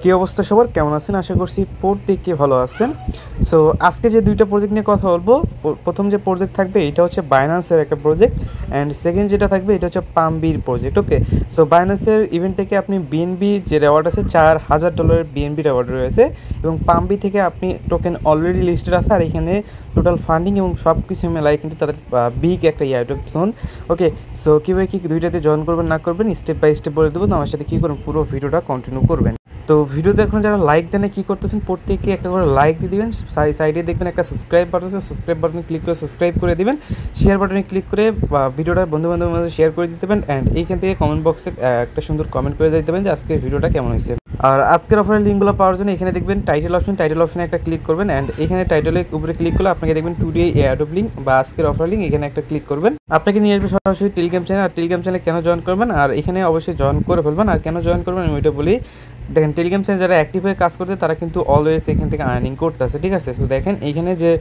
কি অবস্থা সবার, কেমন আছেন? আশা করছি প্রত্যেকে ভালো আছেন। সো আজকে যে দুইটা প্রজেক্ট নিয়ে কথা বলবো, প্রথম যে প্রজেক্ট থাকবে এটা হচ্ছে বাইন্যান্সের একটা প্রজেক্ট, অ্যান্ড সেকেন্ড যেটা থাকবে এটা হচ্ছে পামবির প্রজেক্ট। ওকে, সো বাইন্যান্সের ইভেন্ট থেকে আপনি বিএনবি যে রেওয়ার্ড আছে $4000 বিএনবি রেওয়ার্ড রয়েছে, এবং পামবি থেকে আপনি টোকেন অলরেডি লিস্টেড আছে, আর এখানে টোটাল ফান্ডিং এবং সব কিছু মেলায় কিন্তু তাদের বিগ একটা ইয়ারড্রপ জোন। ওকে, সো কীভাবে কী দুইটাতে জয়েন করবেন না করবেন স্টেপ বাই স্টেপ বলে দেবো। তো আমার সাথে কী করবেন, পুরো ভিডিওটা কন্টিনিউ করবেন। তো ভিডিওতে এখন যারা লাইক দেন কী করতেছেন, প্রত্যেককে একটা করে লাইক দিয়ে দিবেন। সাইডে দেখবেন একটা সাবস্ক্রাইব বাটন আছে, সাবস্ক্রাইব বাটনে ক্লিক করে সাবস্ক্রাইব করে দিবেন। শেয়ার বাটনে ক্লিক করে ভিডিওটা বন্ধুবান্ধবের মধ্যে শেয়ার করে দিতে পারেন, অ্যান্ড এইখান থেকে কমেন্ট বক্সে একটা সুন্দর কমেন্ট করে দিতে পারেন যে আজকের ভিডিওটা কেমন হয়েছে। আর আজকের অফারের লিঙ্কগুলো পাওয়ার জন্য এখানে দেখবেন টাইটেল অপশনে একটা ক্লিক করবেন, অ্যান্ড এখানে টাইটেলের উপরে ক্লিক করলে আপনাকে দেখবেন টুডে এয়ারড্রপ লিঙ্ক বা আজকের অফার লিঙ্ক, এখানে একটা ক্লিক করবেন। আপনাকে নিয়ে আসবে সরাসরি টেলিগ্রাম চ্যানেল। আর টেলিগ্রাম চ্যানেলে কেন জয়েন করবেন, আর এখানে অবশ্যই জয়েন করে ফেলবেন। আর কেন জয়েন করবেন আমি ওইটা বলি। দেখেন, টেলিগ্রাম চ্যানেল যারা অ্যাক্টিভ হয়ে কাজ করছে তারা কিন্তু অলওয়েজ এখান থেকে আর্নিং করতেছে, ঠিক আছে? সো দেখেন এইখানে যে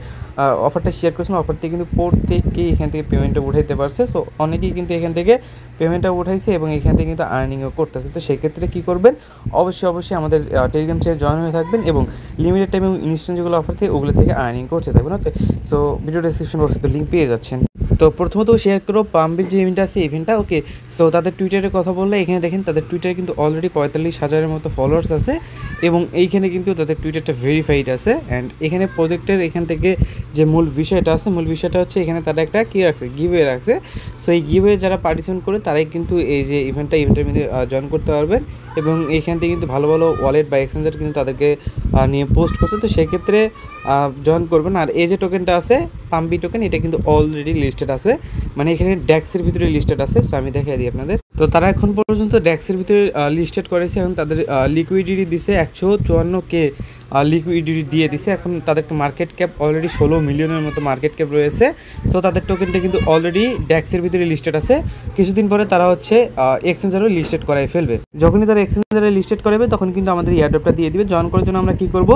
অফারটা শেয়ার করছেন, অফারটি কিন্তু প্রত্যেকেই এখান থেকে পেমেন্টটা উঠাইতে পারছে। সো অনেকেই কিন্তু এখান থেকে পেমেন্টটা উঠাইছে এবং এখান থেকে কিন্তু আর্নিংও করতেছে। তো সেক্ষেত্রে কী করবেন, অবশ্যই আমাদের টেলিগ্রাম চ্যানেল জয়েন হয়ে থাকবেন এবং লিমিটেড টাইম এবং ইনস্ট্যান্ট যেগুলো অফার থাকে ওগুলো থেকে আর্নিং করতে থাকবেন। ওকে, সো ভিডিও ডেসক্রিপশন বক্সে তো লিঙ্ক পেয়ে যাচ্ছেন। তো প্রথমত শেয়ার করো পামবির যে ইভেন্ট আছে ইভেন্টটা। ওকে, সো তাদের টুইটারে কথা বললে এখানে দেখেন তাদের টুইটারে কিন্তু অলরেডি 45,000-এর মতো ফলোয়ার্স আছে, এবং এইখানে কিন্তু তাদের টুইটারটা ভেরিফাইড আছে। অ্যান্ড এখানে প্রজেক্টের এখান থেকে যে মূল বিষয়টা হচ্ছে এখানে তারা একটা কী রাখছে, গিভওয়ে রাখছে। সো এই গিভওয়ে যারা পার্টিসিপেট করে তারাই কিন্তু এই যে ইভেন্টের মধ্যে জয়েন করতে পারবেন, এবং এইখান থেকে কিন্তু ভালো ভালো ওয়ালেট বা এক্সচেঞ্জার কিন্তু তাদেরকে নিয়ে পোস্ট করছে। তো সেক্ষেত্রে জয়েন করবেন। আর এই যে টোকেনটা আছে পামবি টোকেন, এটা কিন্তু অলরেডি লিস্টেড আছে, মানে এখানে ড্যাক্সের ভিতরে লিস্টেড আছে। সো আমি দেখাই দিই আপনাদের। তো তারা এখন পর্যন্ত ড্যাক্সের ভিতরে লিস্টেড করেছে, এবং তাদের লিকুইডিটি দিছে 154K লিকুইডিটি দিয়ে দিছে। এখন তাদের মার্কেট ক্যাপ অলরেডি 16 মিলিয়নের মতো মার্কেট ক্যাপ রয়েছে। সো তাদের টোকেনটা কিন্তু অলরেডি ড্যাক্সের ভিতরে লিস্টেড আছে। কিছুদিন পরে তারা হচ্ছে এক্সচেঞ্জারও লিস্টেড করাই ফেলবে। যখনই তারা এক্সচেঞ্জারে লিস্টেড করাবে তখন কিন্তু আমাদের এয়ারড্রপটা দিয়ে দিবে। জয়েন করার জন্য আমরা কী করব,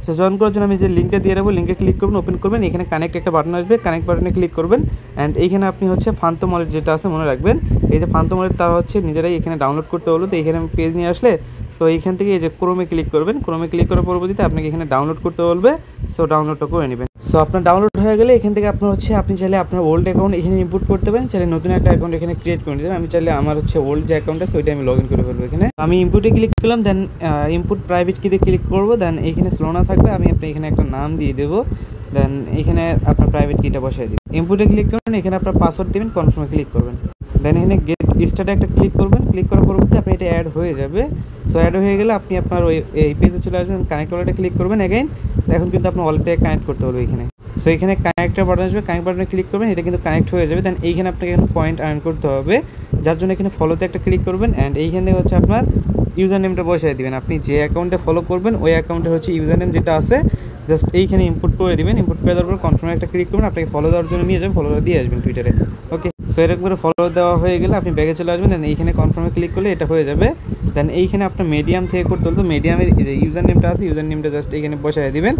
সো জয়েন করার জন্য আমি যে লিঙ্কটা দিয়ে রাখবো, লিঙ্কে ক্লিক করবেন, ওপেন করবেন, এখানে কানেক্ট একটা বাটন আসবে, কানেক্ট বাটনে ক্লিক করবেন। অ্যান্ড এইখানে আপনি হচ্ছে ফান্টম ওয়ালেট যেটা আছে মনে রাখবেন, এই যে ফান্টম ওয়ালেট তারা হচ্ছে নিজেরাই এখানে ডাউনলোড করতে হলো। তো এখানে পেজ নিয়ে আসলে তো এইখান থেকে এই যে ক্রোমে ক্লিক করবেন, ক্রোমে ক্লিক করার পরবর্তীতে আপনাকে এখানে ডাউনলোড করতে বলবে। সো ডাউনলোডটা করে নেবেন। সো আপনার ডাউনলোড হয়ে গেলে এখান থেকে আপনার হচ্ছে আপনি চাইলে আপনার ওল্ড অ্যাকাউন্ট এখানে ইনপুট করতে পারেন, চাইলে নতুন একটা অ্যাকাউন্ট এখানে ক্রিয়েট করে দেবেন। আমি চাইলে আমার হচ্ছে ওল্ড যে অ্যাকাউন্ট আছে ওইটা আমি লগ ইন করে ফেলবো। এখানে আমি ইনপুটে ক্লিক করলাম, দেন ইনপুট প্রাইভেট কিতে ক্লিক করবো, দেন এইখানে স্লোনা থাকবে, আমি আপনি এখানে একটা নাম দিয়ে দেবো, দেন এখানে আপনার প্রাইভেট কিটা বসাই দিবেন। ইনপুটে ক্লিক করবেন, এখানে আপনার পাসওয়ার্ড দেবেন, কনফার্মে ক্লিক করবেন, দেন এখানে গেট স্টার্টে একটা ক্লিক করবেন। ক্লিক করার পরবর্তী আপনি এটা অ্যাড হয়ে যাবে। সো অ্যাড হয়ে গেলে আপনি আপনার এই পেজে চলে আসবেন, কানেক্ট ওয়ালেটে ক্লিক করবেন অ্যাগেইন। এখন কিন্তু আপনার ওয়ালেটটাকে কানেক্ট করতে হবে এখানে। সো এখানে কানেক্টের বাটন আসবে, কানেক্ট বাটনে ক্লিক করবেন, এটা কিন্তু কানেক্ট হয়ে যাবে। দেন এইখানে আপনাকে এখানে পয়েন্ট আর্ন করতে হবে, যার জন্য এখানে ফলোতে একটা ক্লিক করবেন, অ্যান্ড এইখানে হচ্ছে আপনার ইউজার নেমটা বসাই দিবেন। আপনি যে অ্যাকাউন্টে ফলো করবেন ওই অ্যাকাউন্টে হচ্ছে ইউজার নেম যেটা আছে জাস্ট এইখানে ইনপুট করে দিবেন। ইনপুট করে দেওয়ার পর কনফার্মে একটা ক্লিক করবেন, আপনাকে ফলো দেওয়ার জন্য নিয়ে যাবেন, ফলোটা দিয়ে আসবেন টুইটারে। ওকে, সো এরকম করে ফলো দেওয়া হয়ে গেলে আপনি ব্যাগে চলে আসবেন, দেন এইখানে কনফার্মে ক্লিক করলে এটা হয়ে যাবে। দেন এইখানে আপনার মিডিয়াম থেকে করতে হতো, মিডিয়ামের যে ইউজার নেমটা আছে ইউজার নেমটা জাস্ট এইখানে বসাই দিবেন।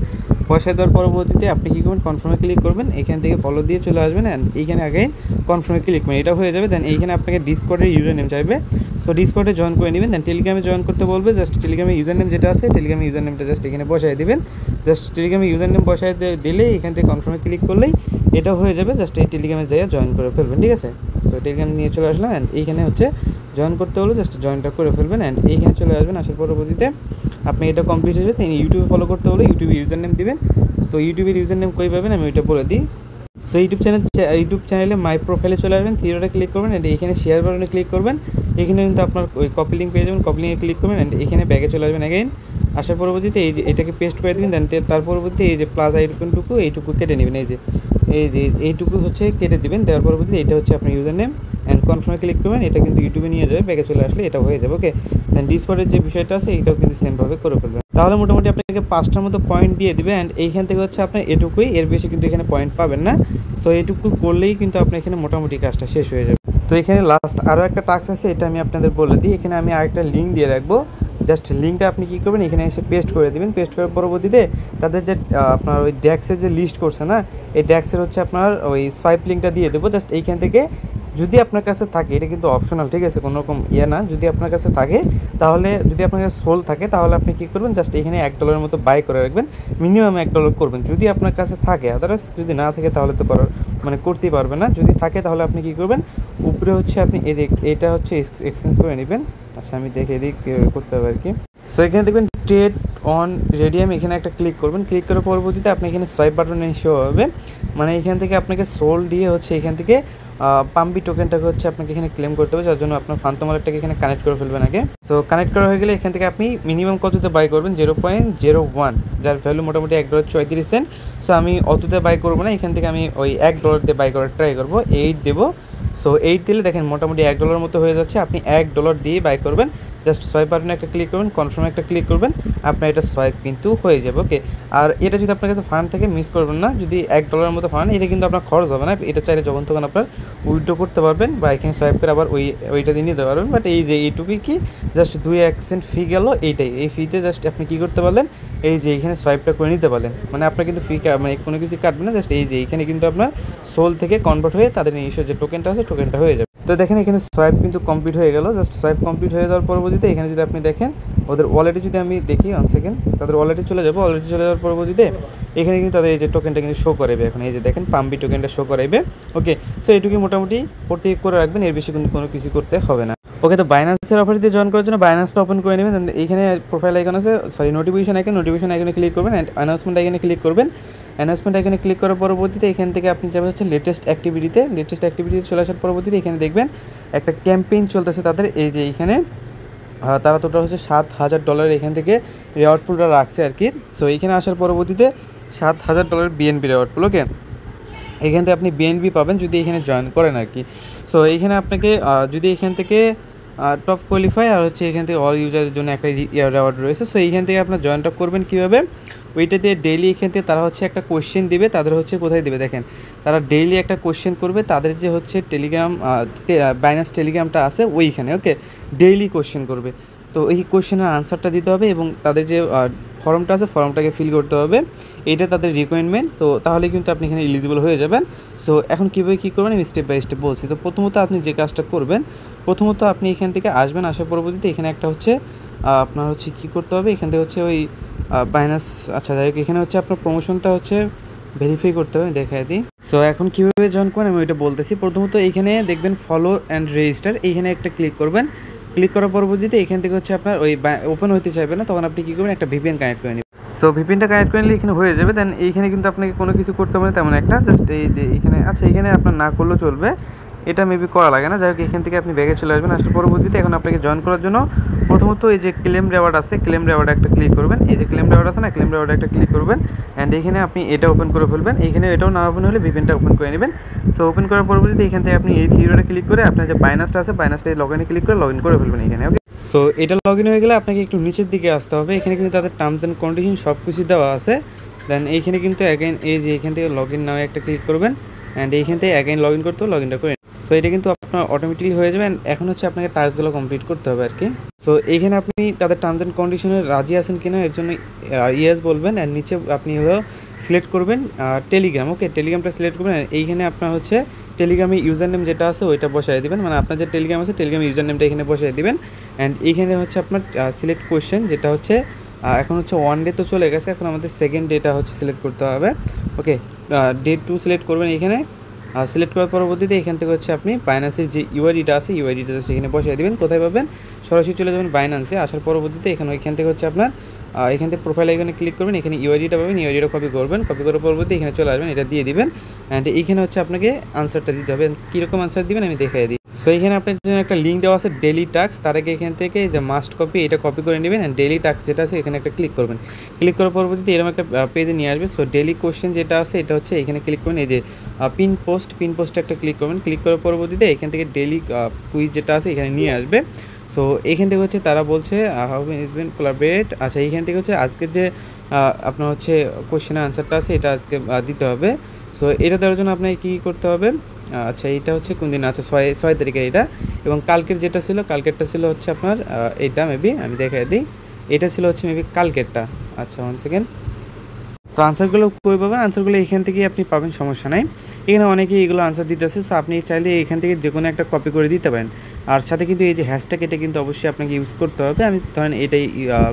বসাই দেওয়ার পরবর্তীতে আপনি কী করবেন, কনফার্মে ক্লিক করবেন, এখান থেকে ফলো দিয়ে চলে আসবেন, অ্যান্ড এইখানে আগে কনফার্মে ক্লিক করবেন, এটা হয়ে যাবে। দেন এইখানে আপনাকে ডিসকর্ডের ইউজার নেম চাইবে, সো ডিসকর্ডে জয়েন করে নেবেন। দেন টেলিগ্রামে জয়েন করতে বলবে, জাস্ট টেলিগ্রামে ইউজার নেম যেটা আছে টেলিগ্রামে ইউজার নেমটা জাস্ট এখানে বসাই দিবেন। জাস্ট টেলিগ্রামে ইউজার নেম বসাই দিলে এখান থেকে কনফার্মে ক্লিক করলেই এটা হয়ে যাবে। জাস্ট এই টেলিগ্রামে যাইয়া জয়েন করে ফেলবেন, ঠিক আছে? সো টেলিগ্রাম নিয়ে চলে আসলাম, অ্যান্ড এইখানে হচ্ছে জয়েন করতে হলো, জাস্ট জয়েনটা করে ফেলবেন, অ্যান্ড এইখানে চলে আসবেন। আসার পরবর্তীতে আপনি এটা কমপ্লিট হয়ে যাবে। ইউটিউবে ফলো করতে হলে ইউটিউবে ইউজার নেম দিবেন। তো ইউটিউবের ইউজার নেম কই পাবেন আমি ওইটা বলে দিই। সো ইউটিউব চ্যানেলে মাই প্রোফাইলে চলে আসবেন, থিওটা ক্লিক করবেন, অ্যান্ড এখানে শেয়ার বাটনে ক্লিক করবেন। এখানে কিন্তু আপনার ওই কপি লিঙ্ক পেয়ে যাবেন, কপি লিঙ্কে ক্লিক করবেন, অ্যান্ড এখানে ব্যাগে চলে আসবেন অ্যাগেইন। আসার পরবর্তীতে এই যে এটাকে পেস্ট করে দিবেন, দেন তার পরবর্তীতে এই যে প্লাস আইকনটুকু এইটুকু কেটে নেবেন, এইটুকু হচ্ছে কেটে দিবেন। দেওয়ার পরবর্তীতে এটা হচ্ছে আপনার ইউজার নেম, অ্যান্ড কনফার্মে ক্লিক করবেন, এটা কিন্তু ইউটিউবে নিয়ে যাবে, ব্যাগে চলে আসলে এটা হয়ে যাবে। ওকে, দেন ডিসকর্ডের যে বিষয়টা আছে এটাও কিন্তু সেমভাবে করে ফেলবেন। তাহলে মোটামুটি আপনাকে 5টার মতো পয়েন্ট দিয়ে দিবে, অ্যান্ড এইখান থেকে হচ্ছে আপনার এটুকুই, এর বেশি কিন্তু এখানে পয়েন্ট পাবেন না। সো এটুকু করলেই কিন্তু আপনার এখানে মোটামুটি কাজটা শেষ হয়ে যাবে। তো এখানে লাস্ট আরও একটা টাস্ক আছে, এটা আমি আপনাদের বলে দিই। এখানে আমি আরেকটা লিঙ্ক দিয়ে রাখবো, জাস্ট লিঙ্কটা আপনি কী করবেন, এখানে এসে পেস্ট করে দেবেন। পেস্ট করার পরবর্তীতে তাদের যে আপনার ওই ড্যাক্সের যে লিস্ট করছে না, এই ড্যাক্সের হচ্ছে আপনার ওই সোয়াইপ লিঙ্কটা দিয়ে দেবো। জাস্ট এইখান থেকে যদি আপনার কাছে থাকে, এটা কিন্তু অপশনাল, ঠিক আছে, কোনো রকম ইয়ে না। যদি আপনার কাছে থাকে তাহলে, যদি আপনার কাছে সোল থাকে তাহলে আপনি কী করবেন, জাস্ট এখানে $1 মতো বাই করে রাখবেন, মিনিমাম $1 করবেন যদি আপনার কাছে থাকে। আদারওয়াইজ যদি না থাকে তাহলে তো করার মানে করতেই পারবেন না। যদি থাকে তাহলে আপনি কী করবেন, উপরে হচ্ছে আপনি এই যে এটা হচ্ছে এক্সচেঞ্জ করে নেবেন। আচ্ছা আমি দেখে দিই কীভাবে করতে হবে আর কি। সো এখানে দেখবেন ট্রেড অন রেডিয়াম, এখানে একটা ক্লিক করবেন। ক্লিক করার পরবর্তীতে আপনি এখানে সোয়াইপ বাটনে শো হবে, মানে এখান থেকে আপনাকে সোল দিয়ে হচ্ছে এখান থেকে পাম্পি টোকেনটাকে হচ্ছে আপনাকে এখানে ক্লেম করতে হবে, যার জন্য আপনার ফান্টম ওয়ালেটটাকে এখানে কানেক্ট করে ফেলবেন আগে। সো কানেক্ট করা হয়ে গেলে এখান থেকে আপনি মিনিমাম কততে বাই করবেন, 0.01, যার ভ্যালু মোটামুটি $1.34। সো আমি অততে বাই করবো না, এখান থেকে আমি ওই $1 দিয়ে বাই করার ট্রাই করবো, 8 দেবো। সো 8 দিলে দেখেন মোটামুটি $1 মতো হয়ে যাচ্ছে। আপনি $1 দিয়ে বাই করবেন, জাস্ট সোয়াইপ বাটনে একটা ক্লিক করবেন, কনফার্মে একটা ক্লিক করবেন, আপনার এটা সোয়াইপ কিন্তু হয়ে যাবে। ওকে, আর এটা যদি আপনার কাছে ফান্ড থেকে মিস করবেন না, যদি $1 মতো ফান্ড, এটা কিন্তু আপনার খরচ হবে না, এটা চাইলে যখন তখন আপনার উইথড্র করতে পারবেন বা এখানে সোয়াইপ করে আবার ওইটা দিয়ে নিতে পারবেন। বাট এই যে এইটুকুই কি, জাস্ট 2% ফি গেল, এইটাই, এই ফিতে জাস্ট আপনি কী করতে পারলেন, এই যে এইখানে সোয়াইপটা করে নিতে পারলেন, মানে আপনার কিন্তু ফি মানে কোনো কিছু কাটবে না, জাস্ট এই যে এইখানে কিন্তু আপনার সোল থেকে কনভার্ট হয়ে তাদের নিজস্ব যে টোকেনটা আছে টোকেনটা হয়ে যাবে। তো দেখেন এখানে সোয়াইপ কিন্তু কমপ্লিট হয়ে গেল। জাস্ট সোয়াইপ কমপ্লিট হয়ে যাওয়ার পরবর্তীতে এখানে যদি আপনি দেখেন ওদের ওয়ালেটে যদি আমি দেখি 1 সেকেন্ড, তাদের ওয়ালেটে চলে যাবো। ওয়ালেটে চলে যাওয়ার পরবর্তীতে এখানে কিন্তু তাদের এই যে টোকেনটা কিন্তু শো করাবে, এখন এই যে দেখেন পাম্পি টোকেনটা শো করাইবে। ওকে, সো এটুকুই মোটামুটি প্রত্যেক করে রাখবেন, এর বেশি কিন্তু কোনো কিছু করতে হবে না। ওকে, তো বাইন্যান্সের অফারিতে জয়েন করার জন্য বাইন্যান্সটা ওপেন করে নেবেন। এইখানে প্রোফাইল আইকন আছে, সরি নোটিফিকেশন আইকনে ক্লিক করবেন, অ্যান্ড অ্যানাউন্সমেন্ট আইকনে ক্লিক করবেন। অ্যানাউন্সমেন্ট আইকনে ক্লিক করার পরবর্তীতে এখান থেকে আপনি যাবেন হচ্ছে লেটেস্ট অ্যাক্টিভিটিতে চলে আসার পরবর্তীতে এখানে দেখবেন একটা ক্যাম্পেইন চলতেছে তাদের, এই যে এইখানে তারা টোটাল হচ্ছে $7,000 এখান থেকে রেওয়ার্ড পুলটা রাখছে আর কি। সো এইখানে আসার পরবর্তীতে $7,000 বিএনপি রেওয়ার্ড পুল। ওকে, এখান থেকে আপনি বিএনপি পাবেন যদি এখানে জয়েন করেন আর কি। সো এইখানে আপনাকে যদি এখান থেকে টপ কোয়ালিফাই আর হচ্ছে এখান থেকে অল ইউজারের জন্য একটা রেওয়ার্ড রয়েছে। সো এইখান থেকে আপনার জয়েনটা করবেন কীভাবে, ওইটাতে ডেইলি এখান থেকে তারা হচ্ছে একটা কোয়েশ্চেন দিবে, তাদের হচ্ছে কোথায় দেবে দেখেন, তারা ডেইলি একটা কোয়েশ্চেন করবে, তাদের যে হচ্ছে টেলিগ্রাম বাইন্যান্স টেলিগ্রামটা আছে ওইখানে। ওকে, ডেইলি কোয়েশ্চেন করবে, তো এই কোয়েশ্চেনের আনসারটা দিতে হবে এবং তাদের যে ফর্মটা আছে ফর্মটাকে ফিল করতে হবে, এটা তাদের রিকোয়ারমেন্ট। তো তাহলে কিন্তু আপনি এখানে এলিজিবল হয়ে যাবেন। সো এখন কীভাবে কী করবেন আমি স্টেপ বাই স্টেপ বলছি। তো প্রথমত আপনি যে কাজটা করবেন, প্রথমত আপনি এখান থেকে আসবেন, আসার পরবর্তীতে এখানে একটা হচ্ছে আপনার হচ্ছে কী করতে হবে, এখান থেকে হচ্ছে ওই বাইনান্স, আচ্ছা যাই হোক, এখানে হচ্ছে আপনার প্রমোশনটা হচ্ছে ভেরিফাই করতে হবে, দেখাই দিই। সো এখন কীভাবে জয়েন করেন আমি ওইটা বলতেছি। প্রথমত এইখানে দেখবেন ফলো অ্যান্ড রেজিস্টার, এইখানে একটা ক্লিক করবেন। ক্লিক করার পরবর্তীতে এখান থেকে হচ্ছে আপনার ওই ওপেন হতে চাইবে না, তখন আপনি কী করবেন, একটা ভিপিএন কানেক্ট করে নেবেন। সো ভিপিএনটা কানেক্ট করে নিলে এখানে হয়ে যাবে। দেন এইখানে কিন্তু আপনাকে কোনো কিছু করতে হবে না তেমন একটা, জাস্ট এই যে এখানে, আচ্ছা এখানে আপনার না করলেও চলবে, এটা মেবি করা লাগে না। যাই হোক, এখান থেকে আপনি ব্যাগে চলে আসবেন। আসার পরবর্তীতে এখন আপনাকে জয়েন করার জন্য প্রথমত এই যে ক্লেম রেওয়ার্ড আছে, ক্লেম রেওয়ার্ডে একটা ক্লিক করবেন। এই যে ক্লেম রেওয়ার্ড আছে না, ক্লেম রেওয়ার্ডে একটা ক্লিক করবেন, অ্যান্ড এখানে আপনি এটা ওপেন করে ফেলবেন। এইখানে এটাও না ওপেন হলে ভিপিএনটা ওপেন করে নেবেন। সো ওপেন করার পরবর্তীতে এখান থেকে আপনি এই থিওরিটা ক্লিক করে আপনার যে বাইনান্সটা আছে বাইনান্সটা লগ ইনে ক্লিক করে লগ ইন করে ফেলবেন এখানে। ওকে, সো এটা লগ ইন হয়ে গেলে আপনাকে একটু নিচের দিকে আসতে হবে, এখানে কিন্তু তাদের টার্মস অ্যান্ড কন্ডিশন সব কিছু দেওয়া আছে। দেন এইখানে কিন্তু অ্যাগেন এই যে এখান থেকে লগ ইন নাও একটা ক্লিক করবেন, অ্যান্ড এইখান থেকে অ্যাগেন লগ ইন করতে লগ ইনটা করে। সো এটা কিন্তু আপনার অটোমেটিকলি হয়ে যাবে। এখন হচ্ছে আপনাকে টাস্কগুলো কমপ্লিট করতে হবে আর কি। সো এইখানে আপনি তাদের টার্মস অ্যান্ড কন্ডিশনে রাজি আছেন কিনা এর জন্য ইয়েস বলবেন, অ্যান্ড নিচে আপনি হলো সিলেক্ট করবেন টেলিগ্রাম। ওকে, টেলিগ্রামটা সিলেক্ট করবেন, এইখানে আপনার হচ্ছে টেলিগ্রামে ইউজার নেম যেটা আছে ওইটা বসাই দেবেন, মানে আপনার যে টেলিগ্রাম আছে টেলিগ্রাম ইউজার নেমটা এখানে বসাই দেবেন। অ্যান্ড এইখানে হচ্ছে আপনার সিলেক্ট কোয়েশ্চেন, যেটা হচ্ছে এখন হচ্ছে 1 ডে তো চলে গেছে, এখন আমাদের 2nd ডেটা হচ্ছে সিলেক্ট করতে হবে। ওকে, ডে 2 সিলেক্ট করবেন এইখানে। সিলেক্ট করার পরবর্তীতে এখান থেকে হচ্ছে আপনি বাইন্যান্সের যে ইউআইডিটা আছে ইউআইডিটা এখানে বসাই দেবেন। কোথায় পাবেন, সরাসরি চলে যাবেন বাইন্যান্সে। আসার পরবর্তীতে এখান থেকে হচ্ছে আপনার এখান থেকে প্রোফাইল আইকনে ক্লিক করবেন, এখানে ইউআইডিটা পাবেন, ইউআইডিটা কপি করবেন, কপি করার পরবর্তী এখানে চলে আসবেন, এটা দিয়ে দিবেন। অ্যান্ড এইখানে হচ্ছে আপনাকে আনসারটা দিতে হবে, কীরকম আনসার দিবেন আমি দেখাই দিই। সো এখানে আপনার জন্য একটা লিঙ্ক দেওয়া আছে ডেইলি টাস্ক, তার আগে এখান থেকে যে মাস্ট কপি এটা কপি করে নেবেন, অ্যান্ড ডেইলি টাস্ক যেটা আছে এখানে একটা ক্লিক করবেন। ক্লিক করার পরবর্তীতে এরকম একটা পেজে নিয়ে আসবে। সো ডেইলি কোশ্চেন যেটা আছে এটা হচ্ছে এখানে ক্লিক করবেন, এই যে পিন পোস্টে একটা ক্লিক করবেন। ক্লিক করার পরবর্তীতে এখান থেকে ডেইলি কুইজ যেটা আছে এখানে নিয়ে আসবে। সো এখান থেকে হচ্ছে তারা বলছে হাউ ইজ বিন কোলাবরেট। আচ্ছা, এইখান থেকে হচ্ছে আজকের যে আপনার হচ্ছে কোশ্চেনের আনসারটা আছে এটা আজকে দিতে হবে। সো এটা দেওয়ার জন্য আপনাকে কী করতে হবে, আচ্ছা এইটা হচ্ছে কোন দিন, আচ্ছা 6 তারিখের এটা, এবং কালকের যেটা ছিল কালকেরটা ছিল হচ্ছে আপনার এইটা মেবি আমি দেখাই দিই, এটা ছিল হচ্ছে মেবি কালকেরটা। আচ্ছা 1 সেকেন্ড। তো তো আনসারগুলো কই পাবেন? আনসারগুলো এখান থেকেই আপনি পাবেন, সমস্যা নাই। এখানে অনেকেই এগুলো আনসার দিতেছে, সো আপনি চাইলে এখান থেকে যেকোনো একটা কপি করে দিতে পারেন। আর সাথে কিন্তু এই যে হ্যাশট্যাগ, এটা কিন্তু অবশ্যই আপনাকে ইউজ করতে হবে। আমি ধরেন এটাই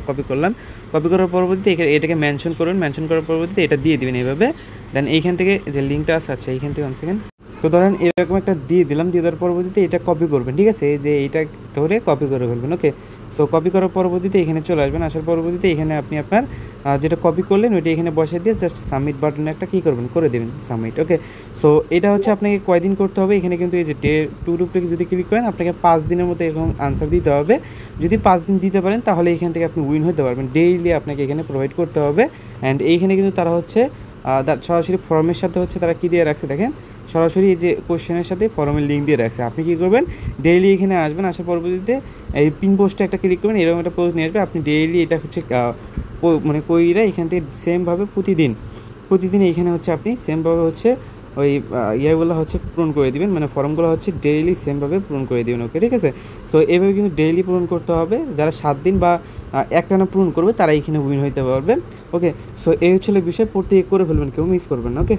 কপি করলাম। কপি করার পরবর্তীতে এটাকে মেনশন করুন। মেনশন করার পরবর্তীতে এটা দিয়ে দিবেন এইভাবে। দেন এইখান থেকে যে লিঙ্কটা আছে, আচ্ছা এইখান থেকে 1 সেকেন্ড। তো ধরেন এরকম একটা দিয়ে দিলাম, দিয়ে দেওয়ার পরবর্তীতে এটা কপি করবেন, ঠিক আছে? এই যে এইটা ধরে কপি করে ফেলবেন, ওকে? সো কপি করার পরবর্তীতে এখানে চলে আসবেন। আসার পরবর্তীতে এখানে আপনি আপনার যেটা কপি করলেন ওইটা এখানে বসিয়ে দিয়ে জাস্ট সাবমিট বাটনে একটা কী করবেন, করে দেবেন সাবমিট, ওকে? সো এটা হচ্ছে আপনাকে কয়দিন করতে হবে, এখানে কিন্তু এই যে ডে টুর উপরে যদি ক্লিক করেন আপনাকে 5 দিনের মধ্যে এরকম আনসার দিতে হবে। যদি 5 দিন দিতে পারেন তাহলে এখান থেকে আপনি উইন হতে পারবেন। ডেইলি আপনাকে এখানে প্রোভাইড করতে হবে। অ্যান্ড এইখানে কিন্তু তারা হচ্ছে সরাসরি ফর্মের সাথে হচ্ছে তারা কী দিয়ে রাখছে দেখেন, সরাসরি এই যে কোশ্চেনের সাথে ফর্মের লিঙ্ক দিয়ে রাখছে। আপনি কী করবেন, ডেইলি এখানে আসবেন, আসার পরবর্তীতে এই পিন পোস্টে একটা ক্লিক করবেন, এরকম একটা পোস্ট নিয়ে আসবে। আপনি ডেইলি এটা হচ্ছে মানে কইরা এখান থেকে সেমভাবে প্রতিদিন এইখানে হচ্ছে আপনি সেমভাবে হচ্ছে ওই ইয়েগুলো হচ্ছে পূরণ করে দিবেন, মানে ফর্মগুলো হচ্ছে ডেইলি সেমভাবে পূরণ করে দিবেন, ওকে? ঠিক আছে? সো এইভাবে কিন্তু ডেইলি পূরণ করতে হবে। যারা 7 দিন বা একটানা পূরণ করবে তারা এইখানে উইন হইতে পারবে, ওকে? সো এই হচ্ছিল বিষয়, প্রত্যেকে করে ফেলবেন, কেউ মিস করবেন না, ওকে?